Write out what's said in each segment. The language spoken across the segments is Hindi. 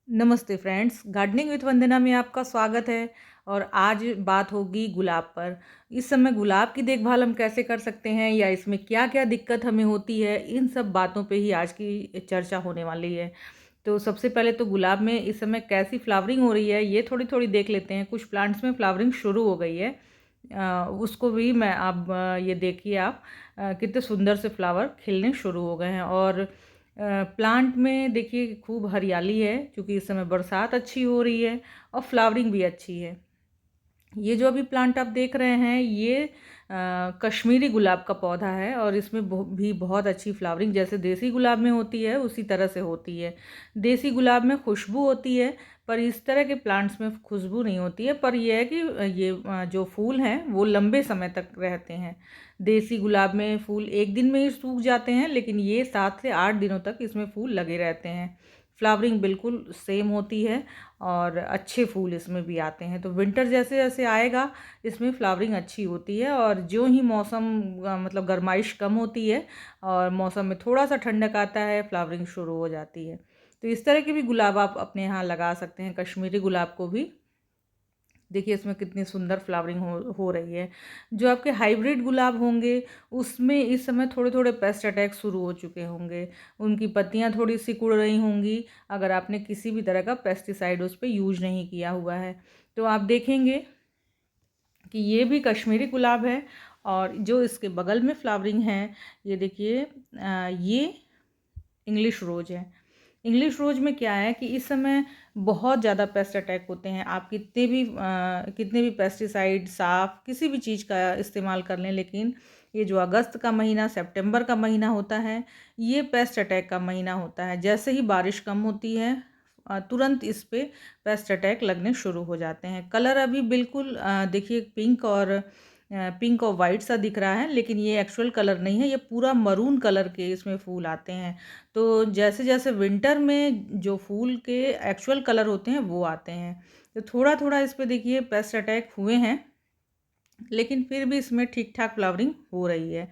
नमस्ते फ्रेंड्स, गार्डनिंग विद वंदना में आपका स्वागत है। और आज बात होगी गुलाब पर। इस समय गुलाब की देखभाल हम कैसे कर सकते हैं या इसमें क्या-क्या दिक्कत हमें होती है, इन सब बातों पे ही आज की चर्चा होने वाली है। तो सबसे पहले तो गुलाब में इस समय कैसी फ्लावरिंग हो रही है, ये थोड़ी-थोड़ी देख लेते हैं। कुछ प्लांट्स में फ्लावरिंग शुरू हो गई है। उसको भी मैं अब ये देखिए आप कितने सुंदर से फ्लावर खिलने शुरू हो गए हैं। और प्लांट में देखिए खूब हरियाली है क्योंकि इस समय बरसात अच्छी हो रही है और फ्लावरिंग भी अच्छी है। ये जो अभी प्लांट आप देख रहे हैं ये कश्मीरी गुलाब का पौधा है और इसमें भी बहुत अच्छी फ्लावरिंग जैसे देसी गुलाब में होती है उसी तरह से होती है। देसी गुलाब में खुशबू होती है, पर इस तरह के प्लांट्स में खुशबू नहीं होती है। पर यह है कि ये जो फूल हैं वो लंबे समय तक रहते हैं। देसी गुलाब में फूल एक दिन में ही सूख जाते हैं, लेकिन ये 7 से 8 दिनों तक इसमें फूल लगे रहते हैं। फ्लावरिंग बिल्कुल सेम होती है और अच्छे फूल इसमें भी आते हैं। तो विंटर जैसे जैसे आएगा इसमें फ्लावरिंग अच्छी होती है। और जो ही मौसम मतलब गर्माइश कम होती है और मौसम में थोड़ा सा ठंडक आता है, फ्लावरिंग शुरू हो जाती है। तो इस तरह के भी गुलाब आप अपने यहाँ लगा सकते हैं, कश्मीरी गुलाब को भी। देखिए इसमें कितनी सुंदर फ्लावरिंग हो रही है। जो आपके हाइब्रिड गुलाब होंगे उसमें इस समय थोड़े थोड़े पेस्ट अटैक शुरू हो चुके होंगे। उनकी पत्तियां थोड़ी सिकुड़ रही होंगी अगर आपने किसी भी तरह का पेस्टिसाइड उस पर यूज नहीं किया हुआ है। तो आप देखेंगे कि ये भी कश्मीरी गुलाब है। और जो इसके बगल में फ्लावरिंग है ये देखिए, ये इंग्लिश रोज है। इंग्लिश रोज में क्या है कि इस समय बहुत ज़्यादा पेस्ट अटैक होते हैं। आप कितने भी पेस्टिसाइड साफ किसी भी चीज़ का इस्तेमाल कर लें, लेकिन ये जो अगस्त का महीना सितंबर का महीना होता है ये पेस्ट अटैक का महीना होता है। जैसे ही बारिश कम होती है तुरंत इस पे पेस्ट अटैक लगने शुरू हो जाते हैं। कलर अभी बिल्कुल देखिए पिंक और वाइट सा दिख रहा है, लेकिन ये एक्चुअल कलर नहीं है, ये पूरा मरून कलर के इसमें फूल आते हैं। तो जैसे जैसे विंटर में जो फूल के एक्चुअल कलर होते हैं वो आते हैं। तो थोड़ा थोड़ा इस पे देखिए पेस्ट अटैक हुए हैं, लेकिन फिर भी इसमें ठीक ठाक फ्लावरिंग हो रही है।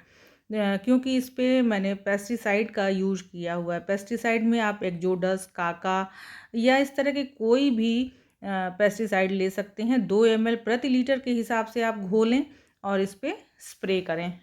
क्योंकि इस पे मैंने पेस्टिसाइड का यूज किया हुआ है। पेस्टिसाइड में आप एक्जोडस, काका या इस तरह के कोई भी पेस्टिसाइड ले सकते हैं। 2 ml प्रति लीटर के हिसाब से आप घोलें और इस पे स्प्रे करें।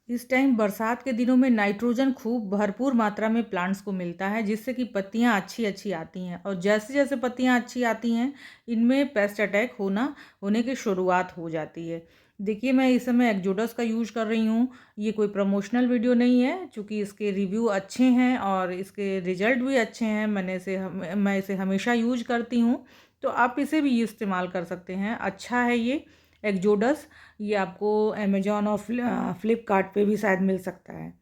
इस टाइम बरसात के दिनों में नाइट्रोजन खूब भरपूर मात्रा में प्लांट्स को मिलता है, जिससे कि पत्तियां अच्छी अच्छी आती हैं। और जैसे जैसे पत्तियां अच्छी आती हैं इनमें पेस्ट अटैक होने की शुरुआत हो जाती है। देखिए मैं इस समय एक्जोडस का यूज कर रही हूँ। ये कोई प्रमोशनल वीडियो नहीं है, क्योंकि इसके रिव्यू अच्छे हैं और इसके रिजल्ट भी अच्छे हैं। मैं इसे हमेशा यूज करती हूँ। तो आप इसे भी इस्तेमाल कर सकते हैं, अच्छा है ये एक्जोडस। ये आपको अमेजॉन और फ्लिपकार्ट पे भी शायद मिल सकता है।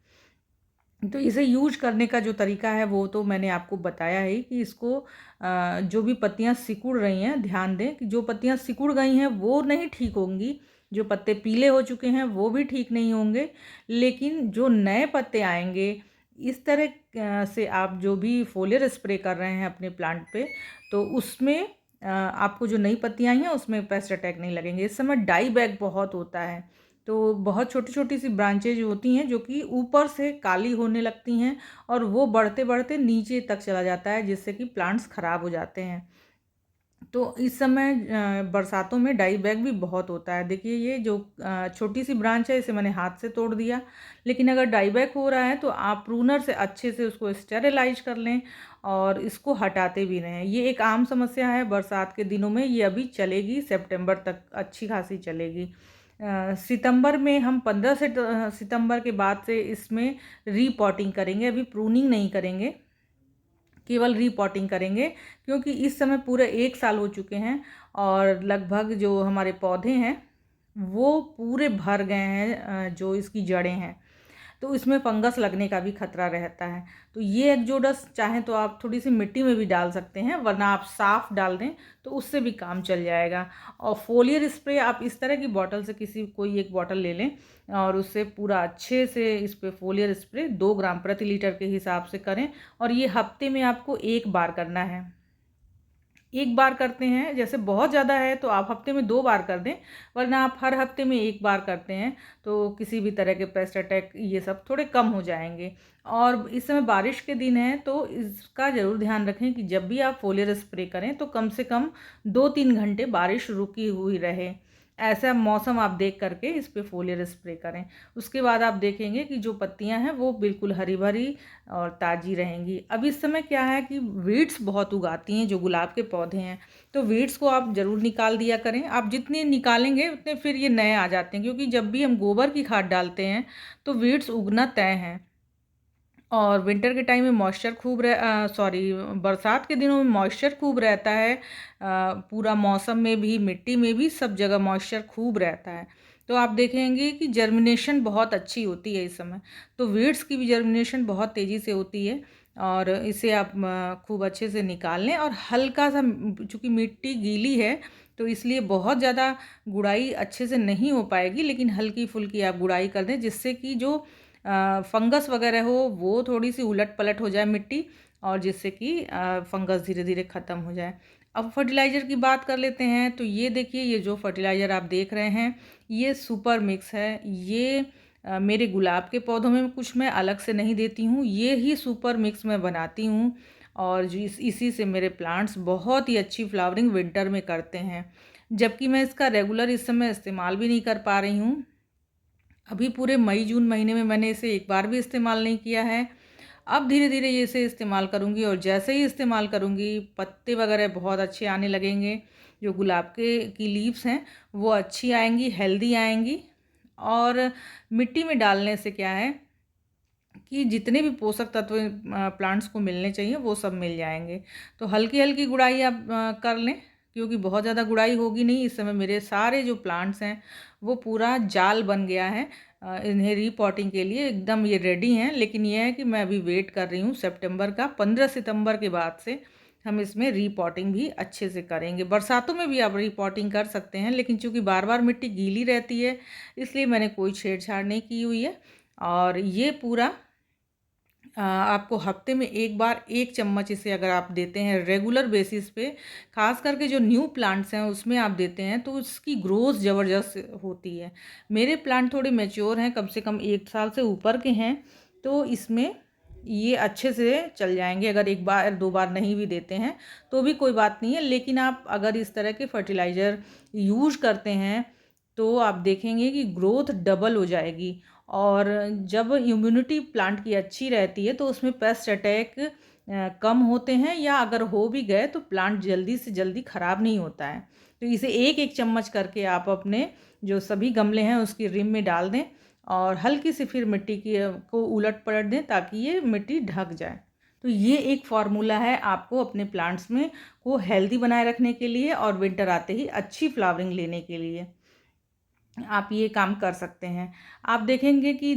तो इसे यूज करने का जो तरीका है वो तो मैंने आपको बताया ही कि इसको जो भी पत्तियां सिकुड़ रही हैं ध्यान दें कि जो पत्तियां सिकुड़ गई हैं वो नहीं ठीक होंगी। जो पत्ते पीले हो चुके हैं वो भी ठीक नहीं होंगे, लेकिन जो नए पत्ते आएंगे इस तरह से आप जो भी फोलियर स्प्रे कर रहे हैं अपने प्लांट पे, तो उसमें आपको जो नई पत्तियां आई हैं उसमें पेस्ट अटैक नहीं लगेंगे। इस समय डाई बैग बहुत होता है, तो बहुत छोटी छोटी सी ब्रांचेज होती हैं जो कि ऊपर से काली होने लगती हैं और वो बढ़ते बढ़ते नीचे तक चला जाता है, जिससे कि प्लांट्स खराब हो जाते हैं। तो इस समय बरसातों में डाई बैग भी बहुत होता है। देखिए ये जो छोटी सी ब्रांच है इसे मैंने हाथ से तोड़ दिया, लेकिन अगर डाई बैग हो रहा है तो आप प्रूनर से अच्छे से उसको स्टेरिलाइज कर लें और इसको हटाते भी रहें। ये एक आम समस्या है बरसात के दिनों में, ये अभी चलेगी सितंबर तक अच्छी खासी चलेगी। सितंबर में हम 15 सितंबर के बाद से इसमें रीपॉटिंग करेंगे, अभी प्रूनिंग नहीं करेंगे, केवल रीपॉटिंग करेंगे। क्योंकि इस समय पूरे 1 साल हो चुके हैं और लगभग जो हमारे पौधे हैं वो पूरे भर गए हैं, जो इसकी जड़ें हैं, तो इसमें फंगस लगने का भी खतरा रहता है। तो ये एक्जोडस चाहें तो आप थोड़ी सी मिट्टी में भी डाल सकते हैं, वरना आप साफ डाल दें तो उससे भी काम चल जाएगा। और फोलियर स्प्रे आप इस तरह की बॉटल से कोई एक बॉटल ले लें और उससे पूरा अच्छे से इस पे फोलियर स्प्रे 2 ग्राम प्रति लीटर के हिसाब से करें। और ये हफ्ते में आपको 1 बार करना है। एक बार करते हैं, जैसे बहुत ज़्यादा है तो आप हफ्ते में 2 बार कर दें, वरना आप हर हफ्ते में 1 बार करते हैं तो किसी भी तरह के पेस्ट अटैक ये सब थोड़े कम हो जाएंगे। और इस समय बारिश के दिन हैं तो इसका ज़रूर ध्यान रखें कि जब भी आप फोलियर स्प्रे करें तो कम से कम 2-3 घंटे बारिश रुकी हुई रहे। ऐसा मौसम आप देख करके इस पे फोलियर स्प्रे करें। उसके बाद आप देखेंगे कि जो पत्तियां हैं वो बिल्कुल हरी भरी और ताज़ी रहेंगी। अब इस समय क्या है कि वीड्स बहुत उगाती हैं जो गुलाब के पौधे हैं, तो वीड्स को आप ज़रूर निकाल दिया करें। आप जितने निकालेंगे उतने फिर ये नए आ जाते हैं, क्योंकि जब भी हम गोबर की खाद डालते हैं तो वीड्स उगना तय है। और विंटर के टाइम में मॉइस्चर खूब बरसात के दिनों में मॉइस्चर खूब रहता है। पूरा मौसम में भी, मिट्टी में भी, सब जगह मॉइस्चर खूब रहता है। तो आप देखेंगे कि जर्मिनेशन बहुत अच्छी होती है इस समय। तो वीड्स की भी जर्मिनेशन बहुत तेज़ी से होती है, और इसे आप खूब अच्छे से निकाल लें। और हल्का सा, चूँकि मिट्टी गीली है तो इसलिए बहुत ज़्यादा गुड़ाई अच्छे से नहीं हो पाएगी, लेकिन हल्की फुल्की आप गुड़ाई कर दें, जिससे कि जो फंगस वगैरह हो वो थोड़ी सी उलट पलट हो जाए मिट्टी, और जिससे कि फंगस धीरे धीरे ख़त्म हो जाए। अब फर्टिलाइज़र की बात कर लेते हैं। तो ये देखिए, ये जो फर्टिलाइज़र आप देख रहे हैं ये सुपर मिक्स है। ये मेरे गुलाब के पौधों में कुछ मैं अलग से नहीं देती हूँ, ये ही सुपर मिक्स मैं बनाती हूँ। और जो इसी से मेरे प्लांट्स बहुत ही अच्छी फ्लावरिंग विंटर में करते हैं, जबकि मैं इसका रेगुलर इस समय इस्तेमाल भी नहीं कर पा रही हूँ। अभी पूरे मई जून महीने में मैंने इसे एक बार भी इस्तेमाल नहीं किया है। अब धीरे धीरे ये इसे इस्तेमाल करूँगी, और जैसे ही इस्तेमाल करूँगी पत्ते वगैरह बहुत अच्छे आने लगेंगे। जो गुलाब के की लीव्स हैं वो अच्छी आएंगी, हेल्दी आएंगी। और मिट्टी में डालने से क्या है कि जितने भी पोषक तत्व प्लांट्स को मिलने चाहिए वो सब मिल जाएंगे। तो हल्की हल्की गुड़ाई आप कर लें, क्योंकि बहुत ज़्यादा गुड़ाई होगी नहीं। इस समय मेरे सारे जो प्लांट्स हैं वो पूरा जाल बन गया है। इन्हें रीपॉटिंग के लिए एकदम ये रेडी हैं, लेकिन ये है कि मैं अभी वेट कर रही हूँ सितंबर का। 15 सितंबर के बाद से हम इसमें रीपॉटिंग भी अच्छे से करेंगे। बरसातों में भी आप रीपॉटिंग कर सकते हैं, लेकिन चूँकि बार बार मिट्टी गीली रहती है इसलिए मैंने कोई छेड़छाड़ नहीं की हुई है। और ये पूरा आपको हफ्ते में एक बार 1 चम्मच इसे अगर आप देते हैं रेगुलर बेसिस पे, खास करके जो न्यू प्लांट्स हैं उसमें आप देते हैं तो उसकी ग्रोथ ज़बरदस्त होती है। मेरे प्लांट थोड़े मैच्योर हैं, कम से कम 1 साल से ऊपर के हैं, तो इसमें ये अच्छे से चल जाएंगे। अगर 1 बार 2 बार नहीं भी देते हैं तो भी कोई बात नहीं है, लेकिन आप अगर इस तरह के फर्टिलाइज़र यूज करते हैं तो आप देखेंगे कि ग्रोथ डबल हो जाएगी। और जब इम्यूनिटी प्लांट की अच्छी रहती है तो उसमें पेस्ट अटैक कम होते हैं, या अगर हो भी गए तो प्लांट जल्दी से जल्दी ख़राब नहीं होता है। तो इसे एक एक चम्मच करके आप अपने जो सभी गमले हैं उसकी रिम में डाल दें, और हल्की सी फिर मिट्टी की को उलट पलट दें ताकि ये मिट्टी ढक जाए। तो ये एक फार्मूला है आपको अपने प्लांट्स में को हेल्दी बनाए रखने के लिए, और विंटर आते ही अच्छी फ्लावरिंग लेने के लिए आप ये काम कर सकते हैं। आप देखेंगे कि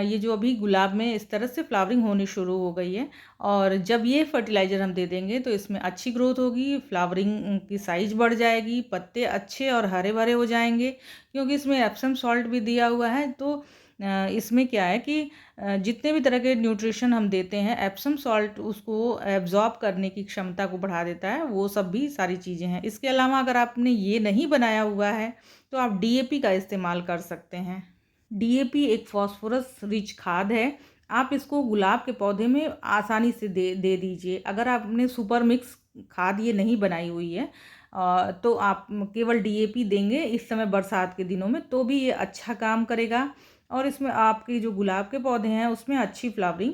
ये जो अभी गुलाब में इस तरह से फ्लावरिंग होनी शुरू हो गई है, और जब ये फर्टिलाइज़र हम दे देंगे तो इसमें अच्छी ग्रोथ होगी, फ्लावरिंग की साइज़ बढ़ जाएगी, पत्ते अच्छे और हरे भरे हो जाएंगे, क्योंकि इसमें एप्सम सॉल्ट भी दिया हुआ है। तो इसमें क्या है कि जितने भी तरह के न्यूट्रिशन हम देते हैं, एप्सम सॉल्ट उसको एब्जॉर्ब करने की क्षमता को बढ़ा देता है। वो सब भी सारी चीज़ें हैं। इसके अलावा अगर आपने ये नहीं बनाया हुआ है तो आप डीएपी का इस्तेमाल कर सकते हैं। डीएपी एक फॉस्फोरस रिच खाद है। आप इसको गुलाब के पौधे में आसानी से दे दीजिए। अगर आपने सुपर मिक्स खाद ये नहीं बनाई हुई है तो आप केवल डीएपी देंगे इस समय बरसात के दिनों में तो भी ये अच्छा काम करेगा, और इसमें आपके जो गुलाब के पौधे हैं उसमें अच्छी फ्लावरिंग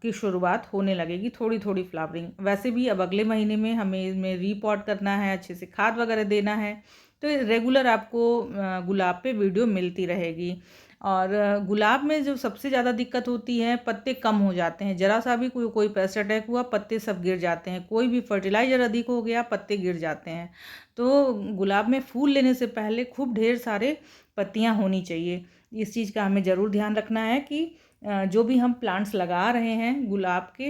की शुरुआत होने लगेगी, थोड़ी थोड़ी फ्लावरिंग। वैसे भी अब अगले महीने में हमें इसमें रीपॉट करना है, अच्छे से खाद वगैरह देना है, तो रेगुलर आपको गुलाब पे वीडियो मिलती रहेगी। और गुलाब में जो सबसे ज़्यादा दिक्कत होती है, पत्ते कम हो जाते हैं। ज़रा सा भी कोई पेस्ट अटैक हुआ पत्ते सब गिर जाते हैं, कोई भी फर्टिलाइज़र अधिक हो गया पत्ते गिर जाते हैं। तो गुलाब में फूल लेने से पहले खूब ढेर सारे पत्तियां होनी चाहिए। इस चीज़ का हमें ज़रूर ध्यान रखना है कि जो भी हम प्लांट्स लगा रहे हैं गुलाब के,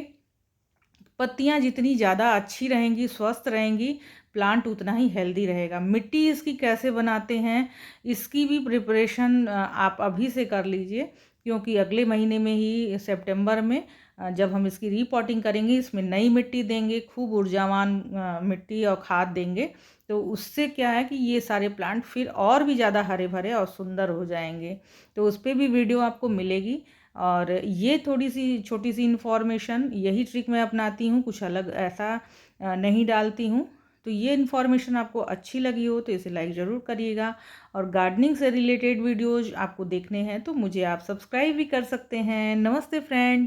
पत्तियां जितनी ज़्यादा अच्छी रहेंगी, स्वस्थ रहेंगी, प्लांट उतना ही हेल्दी रहेगा। मिट्टी इसकी कैसे बनाते हैं इसकी भी प्रिपरेशन आप अभी से कर लीजिए, क्योंकि अगले महीने में ही सितंबर में जब हम इसकी रीपॉटिंग करेंगे, इसमें नई मिट्टी देंगे, खूब ऊर्जावान मिट्टी और खाद देंगे, तो उससे क्या है कि ये सारे प्लांट फिर और भी ज़्यादा हरे भरे और सुंदर हो जाएंगे। तो उस पर भी वीडियो आपको मिलेगी। और ये थोड़ी सी छोटी सी इन्फॉर्मेशन, यही ट्रिक मैं अपनाती हूँ, कुछ अलग ऐसा नहीं डालती हूँ। तो ये इन्फॉर्मेशन आपको अच्छी लगी हो तो इसे लाइक ज़रूर करिएगा। और गार्डनिंग से रिलेटेड वीडियोज़ आपको देखने हैं तो मुझे आप सब्सक्राइब भी कर सकते हैं। नमस्ते फ्रेंड।